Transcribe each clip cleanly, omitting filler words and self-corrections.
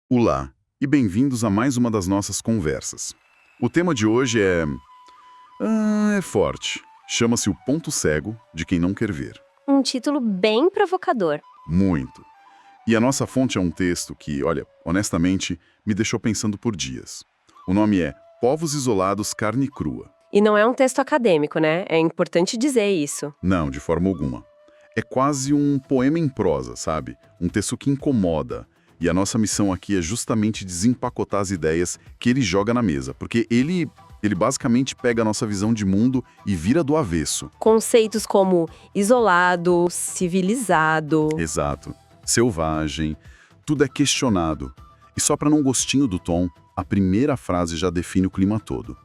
Olá e bem-vindos a mais uma das nossas conversas. O tema de hoje é forte. Chama-se O Ponto Cego de Quem Não Quer Ver. Um título bem provocador. Muito. E a nossa fonte é um texto que, olha, honestamente, me deixou pensando por dias. O nome é Povos Isolados, Carne Crua. E não é um texto acadêmico, né? É importante dizer isso. Não, de forma alguma. É quase um poema em prosa, sabe? Um texto que incomoda. E a nossa missão aqui é justamente desempacotar as ideias que ele joga na mesa, porque ele basicamente pega a nossa visão de mundo e vira do avesso. Conceitos como isolado, civilizado. Exato. Selvagem, tudo é questionado. E só para não gostinho do tom, a primeira frase já define o clima todo.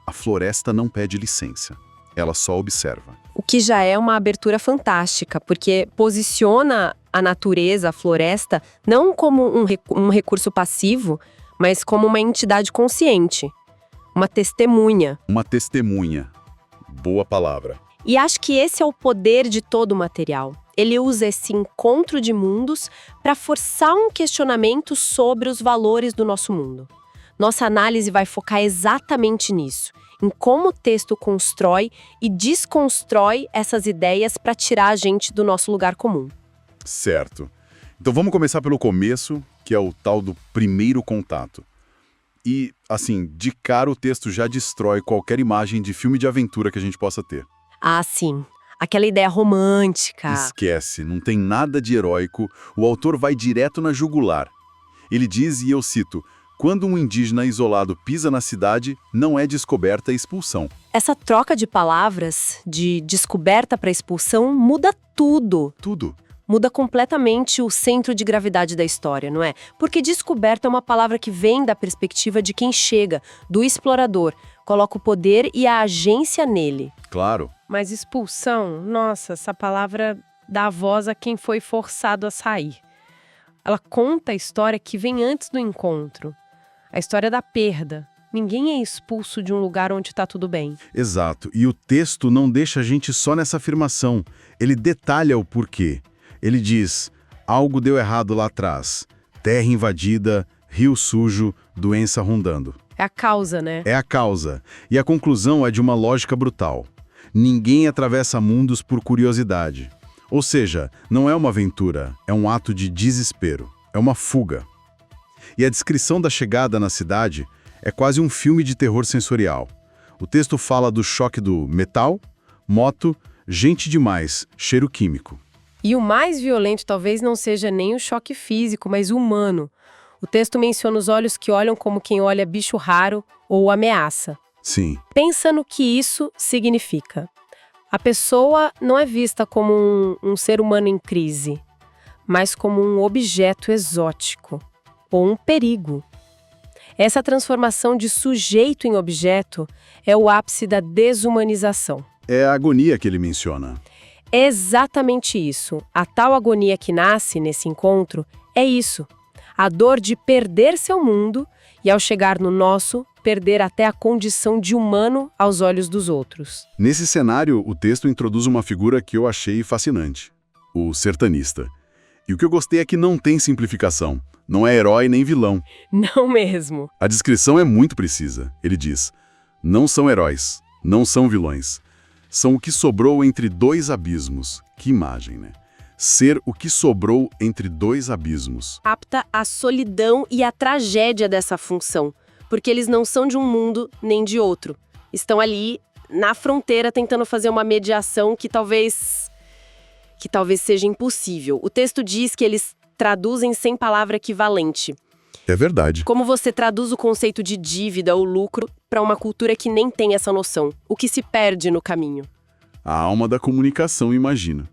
A floresta não pede licença, ela só observa. O que já é uma abertura fantástica, porque posiciona a natureza, a floresta, não como um recurso passivo, mas como uma entidade consciente, uma testemunha. Uma testemunha. Boa palavra. E acho que esse é o poder de todo o material. Ele usa esse encontro de mundos para forçar um questionamento sobre os valores do nosso mundo. Nossa análise vai focar exatamente nisso, em como o texto constrói e desconstrói essas ideias para tirar a gente do nosso lugar comum. Certo. Então vamos começar pelo começo, que é o tal do primeiro contato. E, assim, de cara o texto já destrói qualquer imagem de filme de aventura que a gente possa ter. Ah, sim. Aquela ideia romântica. Esquece, não tem nada de heróico, o autor vai direto na jugular. Ele diz, e eu cito, quando um indígena isolado pisa na cidade, não é descoberta e expulsão. Essa troca de palavras, de descoberta para expulsão, muda tudo. Tudo. Muda completamente o centro de gravidade da história, não é? Porque descoberta é uma palavra que vem da perspectiva de quem chega, do explorador, coloca o poder e a agência nele. Claro. Mas expulsão, nossa, essa palavra dá voz a quem foi forçado a sair. Ela conta a história que vem antes do encontro. A história da perda. Ninguém é expulso de um lugar onde está tudo bem. Exato. E o texto não deixa a gente só nessa afirmação. Ele detalha o porquê. Ele diz, algo deu errado lá atrás. Terra invadida, rio sujo, doença rondando. É a causa, né? É a causa. E a conclusão é de uma lógica brutal. Ninguém atravessa mundos por curiosidade. Ou seja, não é uma aventura, é um ato de desespero. É uma fuga. E a descrição da chegada na cidade é quase um filme de terror sensorial. O texto fala do choque do metal, moto, gente demais, cheiro químico. E o mais violento talvez não seja nem o choque físico, mas o humano. O texto menciona os olhos que olham como quem olha bicho raro ou ameaça. Sim. Pensa no que isso significa. A pessoa não é vista como um ser humano em crise, mas como um objeto exótico ou um perigo. Essa transformação de sujeito em objeto é o ápice da desumanização. É a agonia que ele menciona. É exatamente isso. A tal agonia que nasce nesse encontro é isso. A dor de perder seu mundo e, ao chegar no nosso, perder até a condição de humano aos olhos dos outros. Nesse cenário, o texto introduz uma figura que eu achei fascinante. O sertanista. E o que eu gostei é que não tem simplificação. Não é herói nem vilão. Não mesmo. A descrição é muito precisa. Ele diz, não são heróis, não são vilões. São o que sobrou entre dois abismos. Que imagem, né? Ser o que sobrou entre dois abismos. Capta a solidão e a tragédia dessa função, porque eles não são de um mundo nem de outro. Estão ali na fronteira tentando fazer uma mediação que talvez seja impossível. O texto diz que eles traduzem sem palavra equivalente. É verdade. Como você traduz o conceito de dívida ou lucro para uma cultura que nem tem essa noção? O que se perde no caminho? A alma da comunicação, imagina.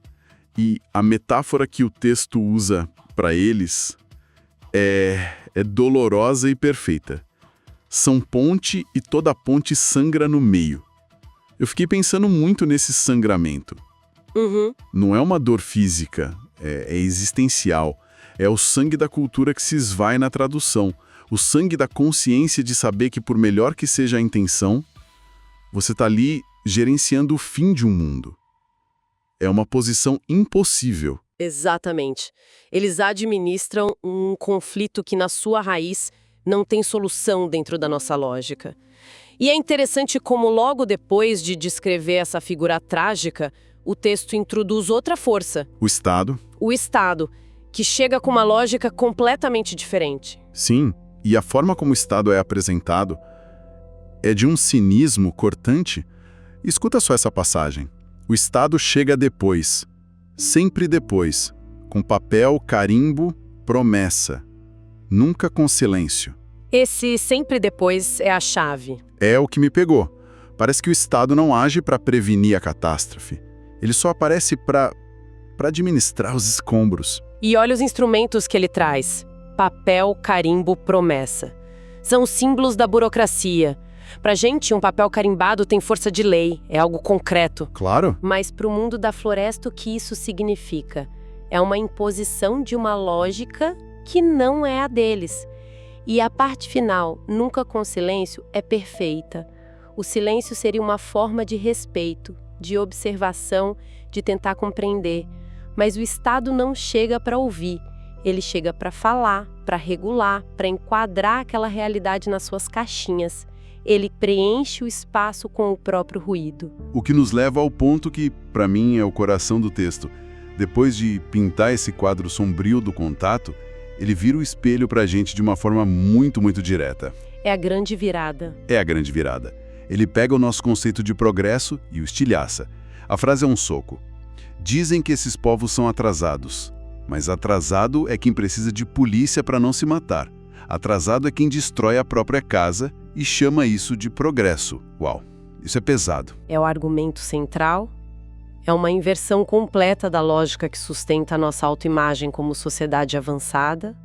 E a metáfora que o texto usa para eles é dolorosa e perfeita. São ponte e toda ponte sangra no meio. Eu fiquei pensando muito nesse sangramento. Uhum. Não é uma dor física, é existencial. É o sangue da cultura que se esvai na tradução. O sangue da consciência de saber que, por melhor que seja a intenção, você está ali gerenciando o fim de um mundo. É uma posição impossível. Exatamente. Eles administram um conflito que, na sua raiz, não tem solução dentro da nossa lógica. E é interessante como, logo depois de descrever essa figura trágica, o texto introduz outra força. O Estado? O Estado, que chega com uma lógica completamente diferente. Sim, e a forma como o Estado é apresentado é de um cinismo cortante. Escuta só essa passagem. O Estado chega depois, sempre depois, com papel, carimbo, promessa. Nunca com silêncio. Esse sempre depois é a chave. É o que me pegou. Parece que o Estado não age para prevenir a catástrofe. Ele só aparece para administrar os escombros. E olha os instrumentos que ele traz. Papel, carimbo, promessa. São símbolos da burocracia. Pra gente, um papel carimbado tem força de lei, é algo concreto. Claro. Mas pro mundo da floresta, o que isso significa? É uma imposição de uma lógica que não é a deles. E a parte final, nunca com silêncio, é perfeita. O silêncio seria uma forma de respeito, de observação, de tentar compreender. Mas o Estado não chega para ouvir. Ele chega para falar, para regular, para enquadrar aquela realidade nas suas caixinhas. Ele preenche o espaço com o próprio ruído. O que nos leva ao ponto que, para mim, é o coração do texto. Depois de pintar esse quadro sombrio do contato, ele vira o espelho para a gente de uma forma muito, muito direta. É a grande virada. É a grande virada. Ele pega o nosso conceito de progresso e o estilhaça. A frase é um soco. Dizem que esses povos são atrasados, mas atrasado é quem precisa de polícia para não se matar. Atrasado é quem destrói a própria casa e chama isso de progresso. Uau, isso é pesado. É o argumento central. É uma inversão completa da lógica que sustenta a nossa autoimagem como sociedade avançada.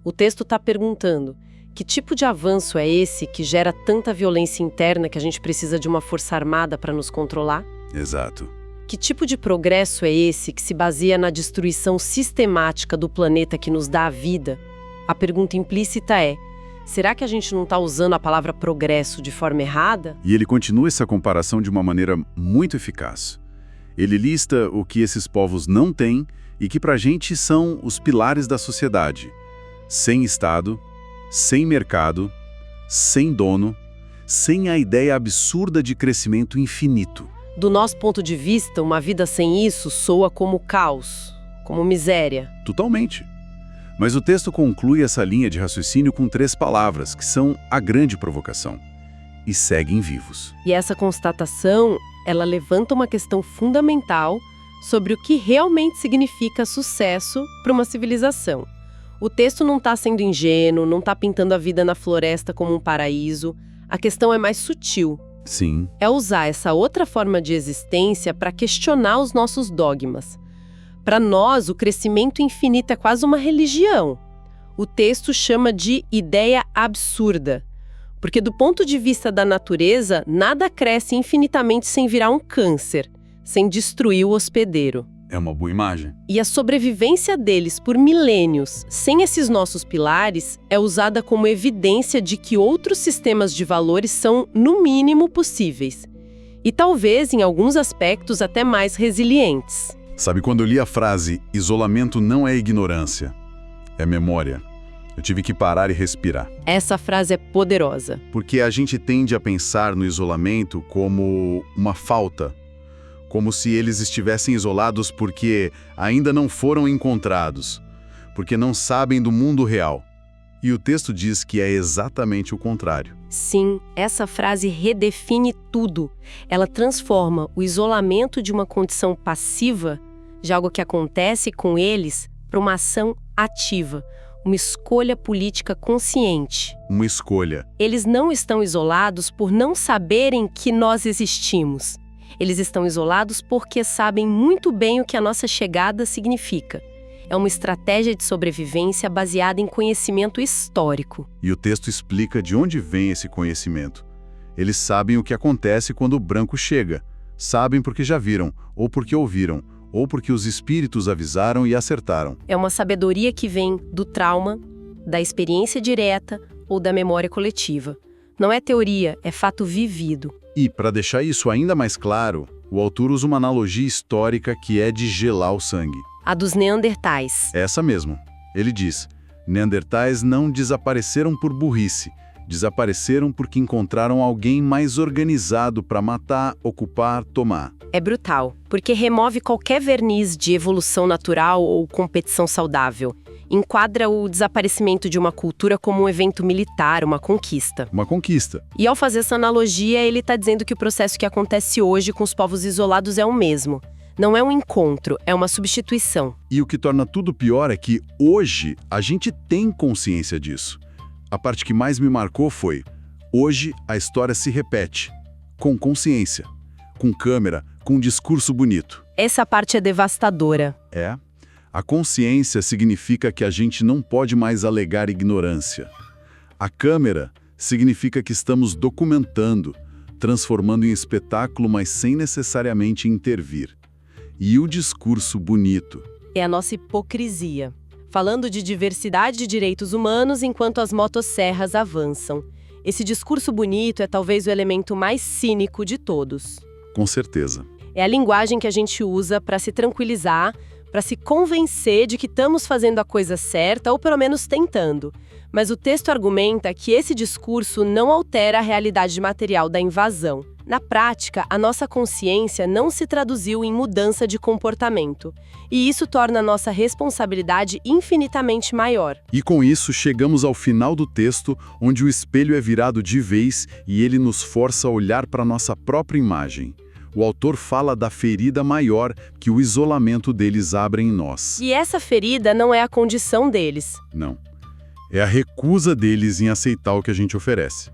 O texto está perguntando: que tipo de avanço é esse que gera tanta violência interna que a gente precisa de uma força armada para nos controlar? Exato. Que tipo de progresso é esse que se baseia na destruição sistemática do planeta que nos dá a vida? A pergunta implícita é: será que a gente não está usando a palavra progresso de forma errada? E ele continua essa comparação de uma maneira muito eficaz. Ele lista o que esses povos não têm e que pra gente são os pilares da sociedade. Sem Estado, sem mercado, sem dono, sem a ideia absurda de crescimento infinito. Do nosso ponto de vista, uma vida sem isso soa como caos, como miséria. Totalmente. Mas o texto conclui essa linha de raciocínio com 3 palavras, que são a grande provocação. E seguem vivos. E essa constatação, ela levanta uma questão fundamental sobre o que realmente significa sucesso para uma civilização. O texto não está sendo ingênuo, não está pintando a vida na floresta como um paraíso. A questão é mais sutil. Sim. É usar essa outra forma de existência para questionar os nossos dogmas. Para nós, o crescimento infinito é quase uma religião. O texto chama de ideia absurda. Porque do ponto de vista da natureza, nada cresce infinitamente sem virar um câncer, sem destruir o hospedeiro. É uma boa imagem. E a sobrevivência deles por milênios, sem esses nossos pilares, é usada como evidência de que outros sistemas de valores são, no mínimo, possíveis. E talvez, em alguns aspectos, até mais resilientes. Sabe, quando eu li a frase "isolamento não é ignorância, é memória", eu tive que parar e respirar. Essa frase é poderosa. Porque a gente tende a pensar no isolamento como uma falta, como se eles estivessem isolados porque ainda não foram encontrados, porque não sabem do mundo real. E o texto diz que é exatamente o contrário. Sim, essa frase redefine tudo. Ela transforma o isolamento de uma condição passiva, de algo que acontece com eles, para uma ação ativa. Uma escolha política consciente. Uma escolha. Eles não estão isolados por não saberem que nós existimos. Eles estão isolados porque sabem muito bem o que a nossa chegada significa. É uma estratégia de sobrevivência baseada em conhecimento histórico. E o texto explica de onde vem esse conhecimento. Eles sabem o que acontece quando o branco chega. Sabem porque já viram, ou porque ouviram, ou porque os espíritos avisaram e acertaram. É uma sabedoria que vem do trauma, da experiência direta ou da memória coletiva. Não é teoria, é fato vivido. E, para deixar isso ainda mais claro, o autor usa uma analogia histórica que é de gelar o sangue. a dos neandertais. Essa mesmo. Ele diz: Neandertais não desapareceram por burrice, desapareceram porque encontraram alguém mais organizado para matar, ocupar, tomar. É brutal, porque remove qualquer verniz de evolução natural ou competição saudável. Enquadra o desaparecimento de uma cultura como um evento militar, uma conquista. Uma conquista. E ao fazer essa analogia, ele está dizendo que o processo que acontece hoje com os povos isolados é o mesmo. Não é um encontro, é uma substituição. E o que torna tudo pior é que, hoje, a gente tem consciência disso. A parte que mais me marcou foi: hoje a história se repete, com consciência, com câmera, com um discurso bonito. Essa parte é devastadora. É. A consciência significa que a gente não pode mais alegar ignorância. A câmera significa que estamos documentando, transformando em espetáculo, mas sem necessariamente intervir. E o discurso bonito? É a nossa hipocrisia. Falando de diversidade de direitos humanos enquanto as motosserras avançam. Esse discurso bonito é talvez o elemento mais cínico de todos. Com certeza. É a linguagem que a gente usa para se tranquilizar, para se convencer de que estamos fazendo a coisa certa ou pelo menos tentando. Mas o texto argumenta que esse discurso não altera a realidade material da invasão. Na prática, a nossa consciência não se traduziu em mudança de comportamento. E isso torna a nossa responsabilidade infinitamente maior. E com isso chegamos ao final do texto, onde o espelho é virado de vez e ele nos força a olhar para a nossa própria imagem. O autor fala da ferida maior que o isolamento deles abre em nós. E essa ferida não é a condição deles. Não. É a recusa deles em aceitar o que a gente oferece.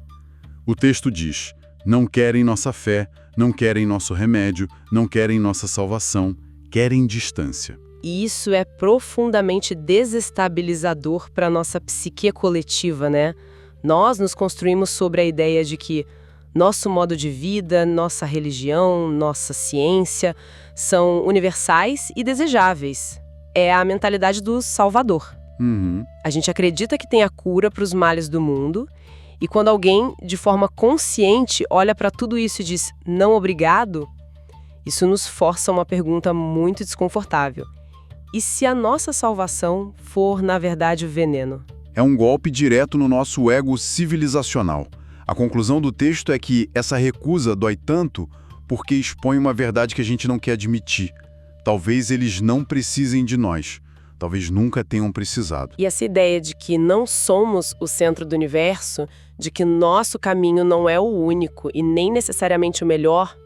O texto diz: não querem nossa fé, não querem nosso remédio, não querem nossa salvação, querem distância. E isso é profundamente desestabilizador para a nossa psique coletiva, né? Nós nos construímos sobre a ideia de que nosso modo de vida, nossa religião, nossa ciência são universais e desejáveis. É a mentalidade do Salvador. A gente acredita que tem a cura para os males do mundo, e quando alguém, de forma consciente, olha para tudo isso e diz não obrigado, isso nos força a uma pergunta muito desconfortável. E se a nossa salvação for, na verdade, o veneno? É um golpe direto no nosso ego civilizacional. A conclusão do texto é que essa recusa dói tanto porque expõe uma verdade que a gente não quer admitir. Talvez eles não precisem de nós. Talvez nunca tenham precisado. E essa ideia de que não somos o centro do universo, de que nosso caminho não é o único e nem necessariamente o melhor,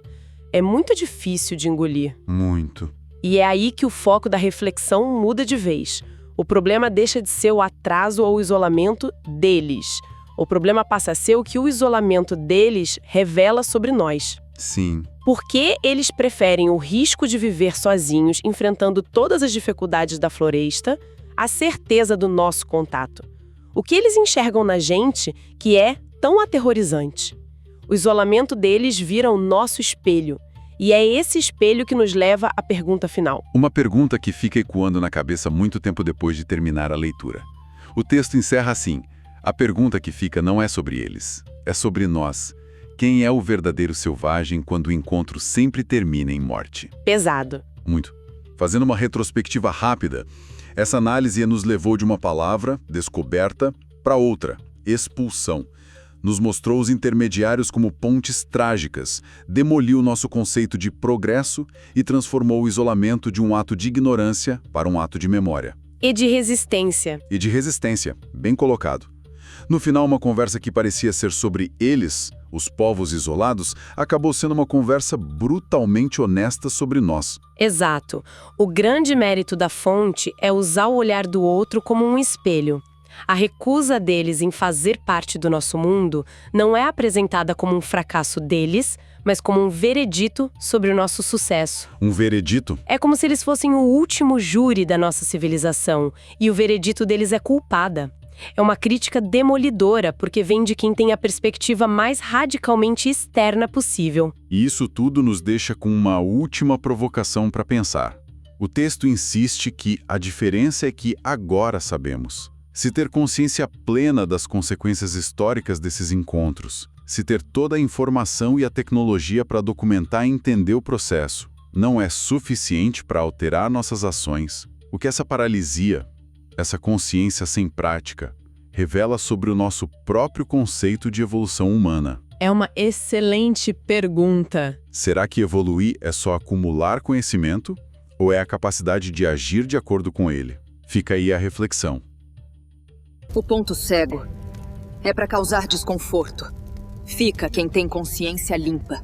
é muito difícil de engolir. Muito. E é aí que o foco da reflexão muda de vez. O problema deixa de ser o atraso ou o isolamento deles. O problema passa a ser o que o isolamento deles revela sobre nós. Sim. Por que eles preferem o risco de viver sozinhos, enfrentando todas as dificuldades da floresta, à certeza do nosso contato? O que eles enxergam na gente que é tão aterrorizante? O isolamento deles vira o nosso espelho. E é esse espelho que nos leva à pergunta final. Uma pergunta que fica ecoando na cabeça muito tempo depois de terminar a leitura. O texto encerra assim: a pergunta que fica não é sobre eles, é sobre nós. Quem é o verdadeiro selvagem quando o encontro sempre termina em morte? Pesado. Muito. Fazendo uma retrospectiva rápida, essa análise nos levou de uma palavra, descoberta, para outra, expulsão. Nos mostrou os intermediários como pontes trágicas, demoliu nosso conceito de progresso e transformou o isolamento de um ato de ignorância para um ato de memória. E de resistência. E de resistência, bem colocado. No final, uma conversa que parecia ser sobre eles, os povos isolados, acabou sendo uma conversa brutalmente honesta sobre nós. Exato. O grande mérito da fonte é usar o olhar do outro como um espelho. A recusa deles em fazer parte do nosso mundo não é apresentada como um fracasso deles, mas como um veredito sobre o nosso sucesso. Um veredito? É como se eles fossem o último júri da nossa civilização, e o veredito deles é culpada. É uma crítica demolidora, porque vem de quem tem a perspectiva mais radicalmente externa possível. E isso tudo nos deixa com uma última provocação para pensar. O texto insiste que a diferença é que agora sabemos. Se ter consciência plena das consequências históricas desses encontros, se ter toda a informação e a tecnologia para documentar e entender o processo, não é suficiente para alterar nossas ações, O que essa paralisia, essa consciência sem prática, revela sobre o nosso próprio conceito de evolução humana? É uma excelente pergunta. Será que evoluir é só acumular conhecimento ou é a capacidade de agir de acordo com ele? Fica aí a reflexão. O ponto cego é para causar desconforto. Fica quem tem consciência limpa.